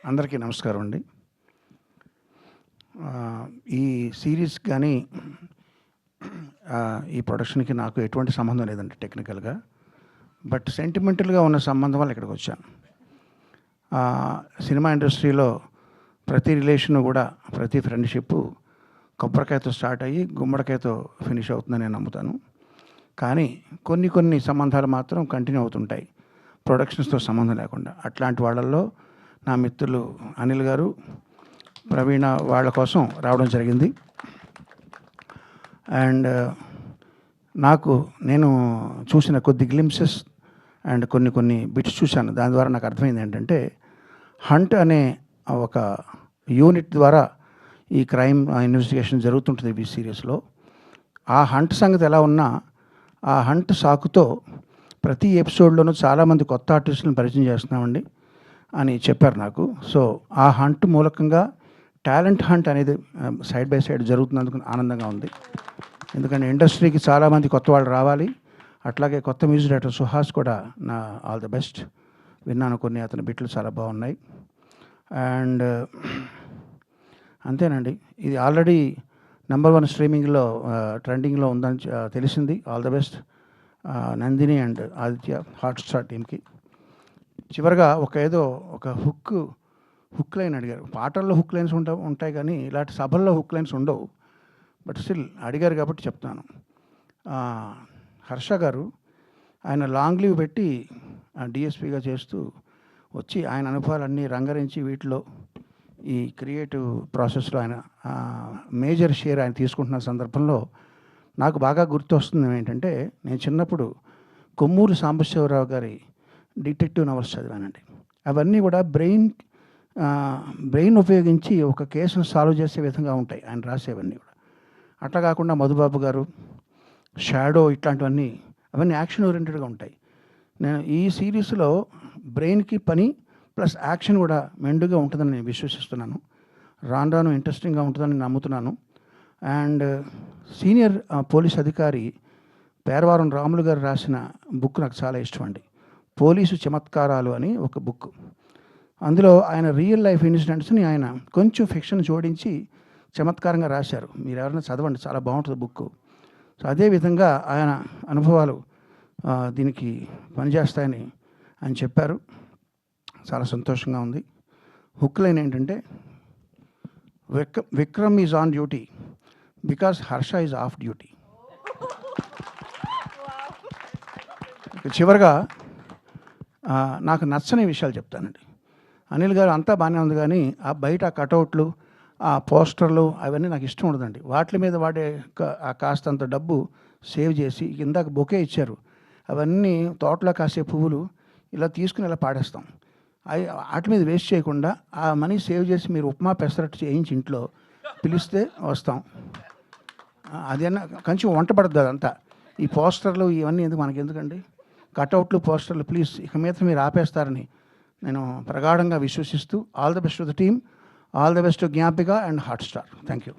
అందరికీ నమస్కారం అండి. ఈ సీరీస్ కానీ ఈ ప్రొడక్షన్కి నాకు ఎటువంటి సంబంధం లేదండి టెక్నికల్గా. బట్ సెంటిమెంటల్గా ఉన్న సంబంధం వల్ల ఇక్కడికి వచ్చాను. సినిమా ఇండస్ట్రీలో ప్రతి రిలేషను కూడా, ప్రతి ఫ్రెండ్షిప్ కొబ్బరికాయతో స్టార్ట్ అయ్యి గుమ్మడికాయతో ఫినిష్ అవుతుందని నేను నమ్ముతాను. కానీ కొన్ని సంబంధాలు మాత్రం కంటిన్యూ అవుతుంటాయి, ప్రొడక్షన్స్తో సంబంధం లేకుండా. అట్లాంటి వాళ్ళల్లో నా మిత్రులు అనిల్ గారు, ప్రవీణ వాళ్ళ కోసం రావడం జరిగింది. అండ్ నేను చూసిన కొద్ది గ్లింప్సెస్ అండ్ కొన్ని బిట్స్ చూశాను. దాని ద్వారా నాకు అర్థమైంది ఏంటంటే, హంట్ అనే ఒక యూనిట్ ద్వారా ఈ క్రైమ్ ఇన్వెస్టిగేషన్ జరుగుతుంటుంది ఈ సీరియస్లో. ఆ హంట్ సంగతి ఎలా ఉన్నా, ఆ హంట్ సాకుతో ప్రతి ఎపిసోడ్లోనూ చాలామంది కొత్త ఆర్టిస్టులను పరిచయం చేస్తున్నామండి అని చెప్పారు నాకు. సో ఆ హంట్ మూలకంగా టాలెంట్ హంట్ అనేది సైడ్ బై సైడ్ జరుగుతున్నందుకు ఆనందంగా ఉంది. ఎందుకంటే ఇండస్ట్రీకి చాలామంది కొత్త వాళ్ళు రావాలి. అట్లాగే కొత్త మ్యూజిక్ డైరెక్టర్ సుహాస్ కూడా నా ఆల్ ద బెస్ట్. విన్నాను కొన్ని అతని బిట్లు చాలా బాగున్నాయి. అండ్ అంతేనండి, ఇది ఆల్రెడీ #1 స్ట్రీమింగ్లో ట్రెండింగ్లో ఉందని తెలిసింది. All the best Nandini and Aditya, Hotstar టీమ్కి. చివరిగా ఒక హుక్ లైన్ అడిగారు. పాటల్లో హుక్ లైన్స్ ఉంటాయి కానీ ఇలాంటి సభల్లో హుక్ లైన్స్ ఉండవు. బట్ స్టిల్ అడిగారు కాబట్టి చెప్తాను. హర్ష గారు ఆయన లాంగ్ లీవ్ పెట్టి డిఎస్పీగా చేస్తూ వచ్చి ఆయన అనుభవాలన్నీ రంగరించి వీటిలో ఈ క్రియేటివ్ ప్రాసెస్లో ఆయన మేజర్ షేర్ ఆయన తీసుకుంటున్న సందర్భంలో నాకు బాగా గుర్తు వస్తుంది ఏంటంటే, నేను చిన్నప్పుడు కొమ్మూరు సాంబశివరావు గారి డిటెక్టివ్ నవల్స్ చదివానండి. అవన్నీ కూడా బ్రెయిన్ ఉపయోగించి ఒక కేసును సాల్వ్ చేసే విధంగా ఉంటాయి ఆయన రాసేవన్నీ కూడా. అట్లా కాకుండా మధుబాబు గారు, షాడో, అవన్నీ యాక్షన్ ఓరియంటెడ్గా ఉంటాయి. నేను ఈ సిరీస్లో బ్రెయిన్కి పని ప్లస్ యాక్షన్ కూడా మెండుగా ఉంటుందని నేను విశ్వసిస్తున్నాను. రాను ఇంట్రెస్టింగ్గా ఉంటుందని నమ్ముతున్నాను. అండ్ సీనియర్ పోలీస్ అధికారి పేరవారం రాములు గారు రాసిన బుక్ నాకు చాలా ఇష్టం అండి. పోలీసు చమత్కారాలు అని ఒక బుక్. అందులో ఆయన రియల్ లైఫ్ ఇన్సిడెంట్స్ని ఆయన కొంచెం ఫిక్షన్ జోడించి చమత్కారంగా రాశారు. మీరు ఎవరైనా చదవండి, చాలా బాగుంటుంది బుక్. సో అదేవిధంగా ఆయన అనుభవాలు దీనికి పనిచేస్తాయని ఆయన చెప్పారు. చాలా సంతోషంగా ఉంది. హుక్ లైన్ ఏంటంటే, Vikram is on duty because Harsha is of duty. చివరిగా నాకు నచ్చని విషయాలు చెప్తానండి. అనిల్ గారు అంతా బాగానే ఉంది కానీ ఆ బయట కటౌట్లు, ఆ పోస్టర్లు అవన్నీ నాకు ఇష్టం ఉండదండి. వాటి మీద వాడే కాస్తంత డబ్బు సేవ్ చేసి, ఇందాక బొకే ఇచ్చారు, అవన్నీ తోటలో కాసే పువ్వులు ఇలా తీసుకుని ఇలా పాడేస్తాం. వాటి మీద వేస్ట్ చేయకుండా ఆ మనీ సేవ్ చేసి మీరు ఉప్మా పెసరట్టు చేయించి ఇంట్లో పిలిస్తే వస్తాం. అదన్నా కొంచెం వంట పడుతుంది. అదంతా ఈ పోస్టర్లు ఇవన్నీ మనకి ఎందుకండి, కటౌట్లు, పోస్టర్లు ప్లీజ్ ఇక మీద మీరు ఆపేస్తారని నేను ప్రగాఢంగా విశ్వసిస్తూ, all the best to the team, all the best to జ్ఞాపిక అండ్ హాట్స్టార్. Thank you.